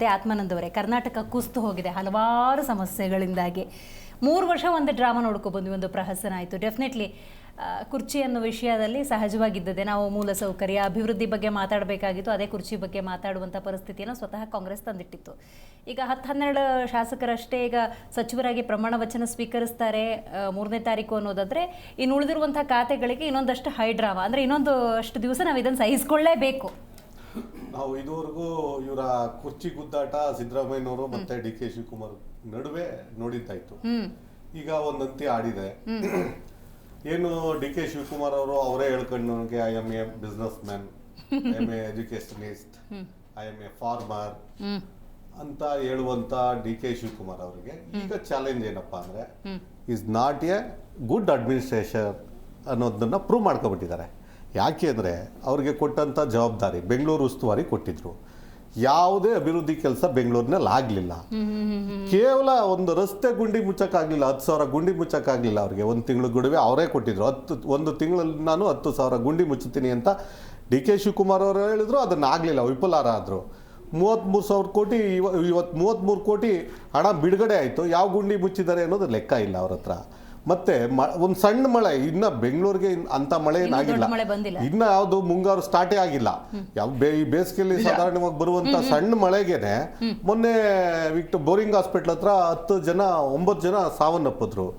ಆತ್ಮಾನಂದ್ ಅವರೇ, ಕರ್ನಾಟಕ ಕುಸ್ತು ಹೋಗಿದೆ ಹಲವಾರು ಸಮಸ್ಯೆಗಳಿಂದಾಗಿ. 3 ವರ್ಷ ಒಂದು ಡ್ರಾಮಾ ನೋಡ್ಕೊಬಂದ್ವಿ, ಒಂದು ಪ್ರಹಸನ ಆಯಿತು. ಡೆಫಿನೆಟ್ಲಿ ಕುರ್ಚಿ ಅನ್ನೋ ವಿಷಯದಲ್ಲಿ ಸಹಜವಾಗಿದ್ದದೆ. ನಾವು ಮೂಲಸೌಕರ್ಯ ಅಭಿವೃದ್ಧಿ ಬಗ್ಗೆ ಮಾತಾಡಬೇಕಾಗಿತ್ತು, ಅದೇ ಕುರ್ಚಿ ಬಗ್ಗೆ ಮಾತಾಡುವಂಥ ಪರಿಸ್ಥಿತಿಯನ್ನು ಸ್ವತಃ ಕಾಂಗ್ರೆಸ್ ತಂದಿಟ್ಟಿತ್ತು. ಈಗ 10-12 ಶಾಸಕರಷ್ಟೇ ಈಗ ಸಚಿವರಾಗಿ ಪ್ರಮಾಣ ವಚನ ಸ್ವೀಕರಿಸ್ತಾರೆ 3ನೇ ತಾರೀಕು ಅನ್ನೋದಾದರೆ, ಇನ್ನು ಉಳಿದಿರುವಂಥ ಖಾತೆಗಳಿಗೆ ಇನ್ನೊಂದಷ್ಟು ಹೈ ಡ್ರಾಮಾ, ಅಂದರೆ ಇನ್ನೊಂದು ಅಷ್ಟು ದಿವಸ ನಾವು ಇದನ್ನು ಸಹಿಸ್ಕೊಳ್ಳೇಬೇಕು. ನಾವು ಇದುವರೆಗೂ ಇವರ ಕುರ್ಚಿ ಗುದ್ದಾಟ ಸಿದ್ದರಾಮಯ್ಯನವರು ಮತ್ತೆ ಡಿ ಕೆ ಶಿವಕುಮಾರ್ ನಡುವೆ ನೋಡಿದ್ದಾಯ್ತು. ಈಗ ಒಂದಂತಿ ಆಡಿದೆ. ಏನು ಡಿ ಕೆ ಶಿವಕುಮಾರ್ ಅವರು ಅವರೇ ಹೇಳ್ಕೊಂಡು ನನಗೆ I M A business man, I M A educationist, I M A farmer ಅಂತ ಹೇಳುವಂತ ಡಿ ಕೆ ಶಿವಕುಮಾರ್ ಅವರಿಗೆ ಈಗ ಚಾಲೆಂಜ್ ಏನಪ್ಪಾ ಅಂದ್ರೆ, is not A good administration ಅನ್ನೋದನ್ನ ಪ್ರೂವ್ ಮಾಡ್ಕೊಬಿಟ್ಟಿದ್ದಾರೆ. ಯಾಕೆ ಅಂದರೆ ಅವ್ರಿಗೆ ಕೊಟ್ಟಂಥ ಜವಾಬ್ದಾರಿ ಬೆಂಗಳೂರು ಉಸ್ತುವಾರಿ ಕೊಟ್ಟಿದ್ರು. ಯಾವುದೇ ಅಭಿವೃದ್ಧಿ ಕೆಲಸ ಬೆಂಗಳೂರಿನಲ್ಲಿ ಆಗಲಿಲ್ಲ. ಕೇವಲ ಒಂದು ರಸ್ತೆ ಗುಂಡಿ ಮುಚ್ಚಕ್ಕಾಗಲಿಲ್ಲ, 10,000 ಗುಂಡಿ ಮುಚ್ಚಕ್ಕಾಗಲಿಲ್ಲ ಅವ್ರಿಗೆ. ಒಂದು ತಿಂಗಳು ಗಡುವೆ ಅವರೇ ಕೊಟ್ಟಿದ್ರು. ಒಂದು ತಿಂಗಳಲ್ಲಿ ನಾನು 10,000 ಗುಂಡಿ ಮುಚ್ಚುತ್ತೀನಿ ಅಂತ ಡಿ ಕೆ ಶಿವಕುಮಾರ್ ಅವರು ಹೇಳಿದ್ರು. ಅದನ್ನು ಆಗಲಿಲ್ಲ, ವಿಫಲಾರ ಆದರು. 33,000 ಕೋಟಿ ಇವತ್ತು 33 ಕೋಟಿ ಹಣ ಬಿಡುಗಡೆ ಆಯಿತು. ಯಾವ ಗುಂಡಿ ಮುಚ್ಚಿದ್ದಾರೆ ಅನ್ನೋದು ಲೆಕ್ಕ ಇಲ್ಲ ಅವ್ರ ಹತ್ರ. ಮತ್ತೆ ಒಂದು ಸಣ್ಣ ಮಳೆ, ಇನ್ನ ಬೆಂಗಳೂರಿಗೆ ಅಂತ ಮಳೆ ಏನಾಗಿಲ್ಲ, ಇನ್ನ ಯಾವುದು ಮುಂಗಾರು ಸ್ಟಾರ್ಟೇ ಆಗಿಲ್ಲ. ಯಾವ ಈ ಬೇಸಿಗೆಯಲ್ಲಿ ಸಾಧಾರಣವಾಗಿ ಬರುವಂತ ಸಣ್ಣ ಮಳೆಗೆನೆ ಮೊನ್ನೆ ಬೋರಿಂಗ್ ಹಾಸ್ಪಿಟ್ಲ್ ಹತ್ರ 9 ಜನ ಸಾವನ್ನಪ್ಪಿದ್ರು.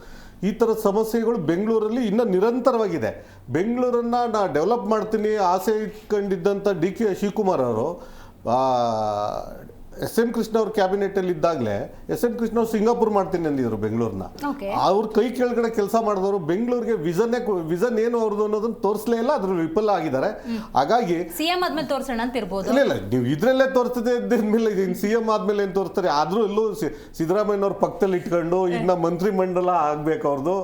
ಈ ಥರದ ಸಮಸ್ಯೆಗಳು ಬೆಂಗಳೂರಲ್ಲಿ ಇನ್ನೂ ನಿರಂತರವಾಗಿದೆ. ಬೆಂಗಳೂರನ್ನ ನಾ ಡೆವಲಪ್ ಮಾಡ್ತೀನಿ ಆಸೆ ಇಟ್ಕೊಂಡಿದ್ದಂಥ ಡಿ ಕೆ ಶಿವಕುಮಾರ್ ಅವರು ಎಸ್ ಎಂ ಕೃಷ್ಣ ಅವ್ರ ಕ್ಯಾಬಿನೆಟಲ್ಲಿ ಇದ್ದಾಗಲೇ ಎಸ್ ಎಂ ಕೃಷ್ಣ ಅವ್ರು ಸಿಂಗಾಪುರ್ ಮಾಡ್ತೀನಿ ಅಂದಿದ್ರು ಬೆಂಗಳೂರನ್ನ. ಅವ್ರ ಕೈ ಕೆಳಗಡೆ ಕೆಲಸ ಮಾಡಿದವರು ಬೆಂಗಳೂರಿಗೆ ವಿಷನ್ ಏನು ಅವ್ರದ್ದು ಅನ್ನೋದನ್ನ ತೋರಿಸಲೇ ಇಲ್ಲ, ಅದ್ರ ವಿಫಲ ಆಗಿದ್ದಾರೆ. ಹಾಗಾಗಿ ಸಿಎಂ ಆದ್ಮೇಲೆ ತೋರಿಸೋಣ ಅಂತ ಇರ್ಬೋದು. ಇಲ್ಲ ನೀವು ಇದ್ರಲ್ಲೇ ತೋರಿಸ್ತದೆ ಮೇಲೆ ಸಿಎಂ ಆದ್ಮೇಲೆ ಏನು ತೋರಿಸ್ತಾರೆ. ಆದ್ರೂ ಎಲ್ಲೂ ಸಿದ್ದರಾಮಯ್ಯನವ್ರ ಪಕ್ಕದಲ್ಲಿ ಇಟ್ಕೊಂಡು ಇನ್ನ ಮಂತ್ರಿ ಮಂಡಲ ಆಗ್ಬೇಕು ಅವ್ರದ್ದು.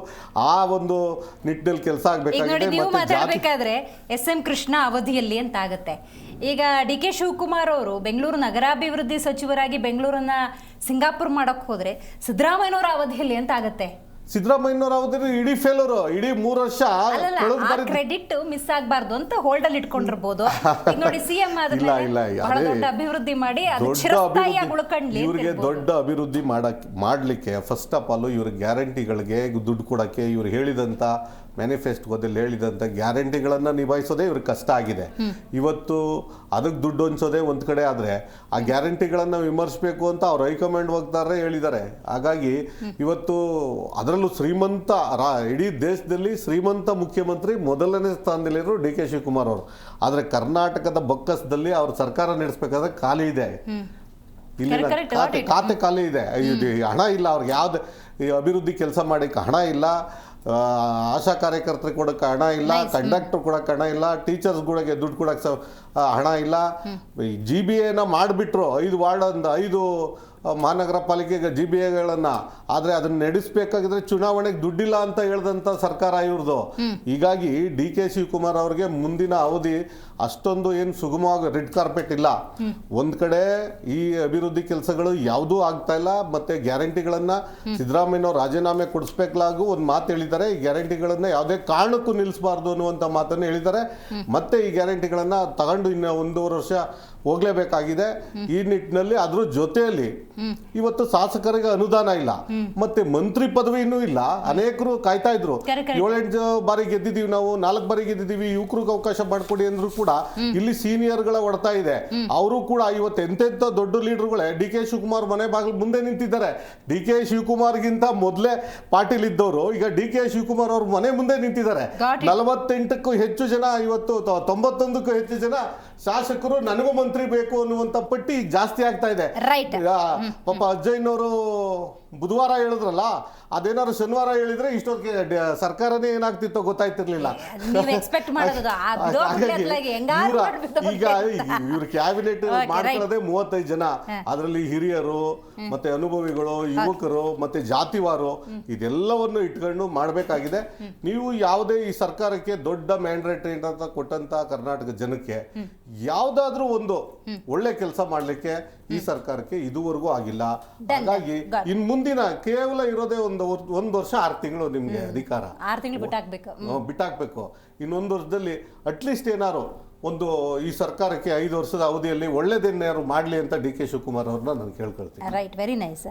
ಆ ಒಂದು ನಿಟ್ಟಿನಲ್ಲಿ ಕೆಲಸ ಆಗ್ಬೇಕಾದ್ರೆ ಎಸ್ ಎಂ ಕೃಷ್ಣ ಅವಧಿಯಲ್ಲಿ ಅಂತ ಆಗತ್ತೆ. ಈಗ ಡಿ ಕೆ ಶಿವಕುಮಾರ್ ಅವರು ಬೆಂಗಳೂರು ನಗರಾಭಿವೃದ್ಧಿ ಸಚಿವರಾಗಿ ಬೆಂಗಳೂರನ್ನ ಸಿಂಗಾಪುರ್ ಮಾಡಕ್ ಹೋದ್ರೆ ಸಿದ್ದರಾಮಯ್ಯನವರ ಅವಧಿಯಲ್ಲಿ ಅಂತ ಆಗತ್ತೆ. ಸಿದ್ದರಾಮಯ್ಯನವರ ಅವಧಿ ಇಡೀ ಫೇಲೂರು, ಇಡೀ 3 ವರ್ಷ ಕ್ರೆಡಿಟ್ ಮಿಸ್ ಆಗಬಾರ್ದು ಅಂತ ಹೋಲ್ಡ್ ಅಲ್ಲಿ ಇಟ್ಕೊಂಡಿರ್ಬೋದು. ನೋಡಿ ಸಿಎಂ ದೊಡ್ಡ ಅಭಿವೃದ್ಧಿ ಮಾಡಿ ಇವ್ರಿಗೆ ದೊಡ್ಡ ಅಭಿವೃದ್ಧಿ ಮಾಡ್ಲಿಕ್ಕೆ ಫಸ್ಟ್ ಆಫ್ ಆಲ್ ಇವ್ರ ಗ್ಯಾರಂಟಿಗಳಿಗೆ ದುಡ್ಡು ಕೊಡಕ್ಕೆ, ಇವ್ರು ಹೇಳಿದಂತ ಮ್ಯಾನಿಫೆಸ್ಟೋದಲ್ಲಿ ಹೇಳಿದಂಥ ಗ್ಯಾರಂಟಿಗಳನ್ನು ನಿಭಾಯಿಸೋದೇ ಇವ್ರಿಗೆ ಕಷ್ಟ ಆಗಿದೆ. ಇವತ್ತು ಅದಕ್ಕೆ ದುಡ್ಡು ಹೊಂಚೋದೇ ಒಂದು ಕಡೆ ಆದರೆ, ಆ ಗ್ಯಾರಂಟಿಗಳನ್ನು ವಿಮರ್ಶಿಸಬೇಕು ಅಂತ ಅವ್ರು ಹೈಕಮಾಂಡ್ ವಕ್ತಾರರೇ ಹೇಳಿದ್ದಾರೆ. ಹಾಗಾಗಿ ಇವತ್ತು ಅದರಲ್ಲೂ ಇಡೀ ದೇಶದಲ್ಲಿ ಶ್ರೀಮಂತ ಮುಖ್ಯಮಂತ್ರಿ ಮೊದಲನೇ ಸ್ಥಾನದಲ್ಲಿರೋ ಡಿ ಕೆ ಶಿವಕುಮಾರ್ ಅವರು. ಆದರೆ ಕರ್ನಾಟಕದ ಬೊಕ್ಕಸದಲ್ಲಿ ಅವ್ರ ಸರ್ಕಾರ ನಡೆಸಬೇಕಾದ್ರೆ ಖಾಲಿ ಇದೆ, ಇಲ್ಲಿ ಖಾತೆ ಖಾಲಿ ಇದೆ. ಹಣ ಇಲ್ಲ ಅವ್ರಿಗೆ, ಯಾವ್ದು ಅಭಿವೃದ್ಧಿ ಕೆಲಸ ಮಾಡೋಕ್ಕೆ ಹಣ ಇಲ್ಲ, ಆಶಾ ಕಾರ್ಯಕರ್ತರಿಗೆ ಕೊಡೋಕ್ಕೆ ಹಣ ಇಲ್ಲ, ಕಂಡಕ್ಟರ್ ಕೊಡೋಕ್ಕೆ ಹಣ ಇಲ್ಲ, ಟೀಚರ್ಸ್ಗಳಿಗೆ ದುಡ್ಡು ಕೊಡೋಕ್ಕೆ ಹಣ ಇಲ್ಲ. GBA ಮಾಡಿಬಿಟ್ರು 5 ವಾರ್ಡ್ 5 ಮಹಾನಗರ ಪಾಲಿಕೆಗೆ GBAಗಳನ್ನು. ಆದರೆ ಅದನ್ನು ನಡೆಸಬೇಕಾಗಿದ್ರೆ ಚುನಾವಣೆಗೆ ದುಡ್ಡಿಲ್ಲ ಅಂತ ಹೇಳ್ದಂಥ ಸರ್ಕಾರ ಇವ್ರದ್ದು. ಹೀಗಾಗಿ ಡಿ ಕೆ ಶಿವಕುಮಾರ್ ಅವ್ರಿಗೆ ಮುಂದಿನ ಅವಧಿ ಅಷ್ಟೊಂದು ಏನು ಸುಗಮವಾಗಿ ರೆಡ್ ಕಾರ್ಪೆಟ್ ಇಲ್ಲ. ಒಂದು ಕಡೆ ಈ ಅಭಿವೃದ್ಧಿ ಕೆಲಸಗಳು ಯಾವುದೂ ಆಗ್ತಾ ಇಲ್ಲ. ಮತ್ತೆ ಗ್ಯಾರಂಟಿಗಳನ್ನು ಸಿದ್ದರಾಮಯ್ಯನವ್ರು ರಾಜೀನಾಮೆ ಕೊಡಿಸ್ಬೇಕಾಗೂ ಒಂದು ಮಾತು ಹೇಳಿದ್ದಾರೆ. ಈ ಗ್ಯಾರಂಟಿಗಳನ್ನು ಯಾವುದೇ ಕಾರಣಕ್ಕೂ ನಿಲ್ಲಿಸಬಾರ್ದು ಅನ್ನುವಂಥ ಮಾತನ್ನು ಹೇಳಿದ್ದಾರೆ. ಮತ್ತೆ ಈ ಗ್ಯಾರಂಟಿಗಳನ್ನು ತಗೊಂಡು ಇನ್ನು 1.5 ವರ್ಷ ಹೋಗ್ಲೇಬೇಕಾಗಿದೆ. ಈ ನಿಟ್ಟಿನಲ್ಲಿ ಅದ್ರ ಜೊತೆಯಲ್ಲಿ ಇವತ್ತು ಶಾಸಕರಿಗೆ ಅನುದಾನ ಇಲ್ಲ, ಮತ್ತೆ ಮಂತ್ರಿ ಪದವಿ ಇನ್ನೂ ಇಲ್ಲ. ಅನೇಕರು ಕಾಯ್ತಾ ಇದ್ರು. 7-8 ಬಾರಿ ಗೆದ್ದಿದ್ದೀವಿ ನಾವು, 4 ಬಾರಿ ಗೆದ್ದಿದ್ದೀವಿ, ಯುವಕರಿಗೆ ಅವಕಾಶ ಮಾಡಿಕೊಡಿ ಅಂದ್ರೂ ಕೂಡ ಇಲ್ಲಿ ಸೀನಿಯರ್ಗಳ ಹೊಡ್ತಾ ಇದೆ. ಅವರು ಕೂಡ ಇವತ್ತು ಎಂತೆಂಥ ದೊಡ್ಡ ಲೀಡರ್ಗಳೇ ಡಿ ಕೆ ಶಿವಕುಮಾರ್ ಮನೆ ಬಾಗಿಲು ಮುಂದೆ ನಿಂತಿದ್ದಾರೆ. ಡಿ ಕೆ ಶಿವಕುಮಾರ್ಗಿಂತ ಮೊದಲೇ ಪಾಟೀಲ್ ಇದ್ದವರು ಈಗ ಡಿ ಕೆ ಶಿವಕುಮಾರ್ ಅವ್ರ ಮನೆ ಮುಂದೆ ನಿಂತಿದ್ದಾರೆ. 48ಕ್ಕೂ ಹೆಚ್ಚು ಜನ, ಇವತ್ತು 91ಕ್ಕೂ ಹೆಚ್ಚು ಜನ ಶಾಸಕರು ನನಗೂ ಮಂತ್ರಿ ಬೇಕು ಅನ್ನುವಂತ ಪಟ್ಟಿ ಜಾಸ್ತಿ ಆಗ್ತಾ ಇದೆ. ಪಾಪ ಅಜ್ಜಯ್ಯನವರು ಬುಧವಾರ ಹೇಳಿದ್ರಲ್ಲ, ಅದೇನಾದ್ರು ಶನಿವಾರ ಹೇಳಿದ್ರೆ ಇಷ್ಟೊತ್ತಿಗೆ ಸರ್ಕಾರನೇ ಏನಾಗ್ತಿತ್ತೋ ಗೊತ್ತಾಯ್ತಿರ್ಲಿಲ್ಲ. ಈಗ ಇವ್ರ ಕ್ಯಾಬಿನೆಟ್ ಮಾಡ್ಕೊಳ್ಳೋದೇ 35 ಜನ. ಅದರಲ್ಲಿ ಹಿರಿಯರು, ಮತ್ತೆ ಅನುಭವಿಗಳು, ಯುವಕರು, ಮತ್ತೆ ಜಾತಿವಾರು, ಇದೆಲ್ಲವನ್ನು ಇಟ್ಕೊಂಡು ಮಾಡಬೇಕಾಗಿದೆ. ನೀವು ಯಾವುದೇ ಈ ಸರ್ಕಾರಕ್ಕೆ ದೊಡ್ಡ ಮ್ಯಾಂಡೇಟ್ ಅಂತ ಕೊಟ್ಟಂತ ಕರ್ನಾಟಕ ಜನಕ್ಕೆ ಯಾವ್ದಾದ್ರೂ ಒಂದು ಒಳ್ಳೆ ಕೆಲಸ ಮಾಡ್ಲಿಕ್ಕೆ ಈ ಸರ್ಕಾರಕ್ಕೆ ಇದುವರೆಗೂ ಆಗಿಲ್ಲ. ಹಾಗಾಗಿ ಇನ್ ಮುಂದಿನ ಕೇವಲ ಇರೋದೇ ಒಂದು ವರ್ಷ 6 ತಿಂಗಳು ನಿಮ್ಗೆ ಅಧಿಕಾರ, 6 ತಿಂಗಳು ಬಿಟ್ಟಾಕ್ಬೇಕು. ಇನ್ನೊಂದು ವರ್ಷದಲ್ಲಿ ಅಟ್ಲೀಸ್ಟ್ ಏನಾರು ಒಂದು ಈ ಸರ್ಕಾರಕ್ಕೆ 5 ವರ್ಷದ ಅವಧಿಯಲ್ಲಿ ಒಳ್ಳೇದೇನಾದ್ರು ಮಾಡಲಿ ಅಂತ ಡಿ ಕೆ ಶಿವಕುಮಾರ್ ಅವ್ರನ್ನ ನಾನು ಕೇಳ್ಕೊಳ್ತೀನಿ. Right, very nice.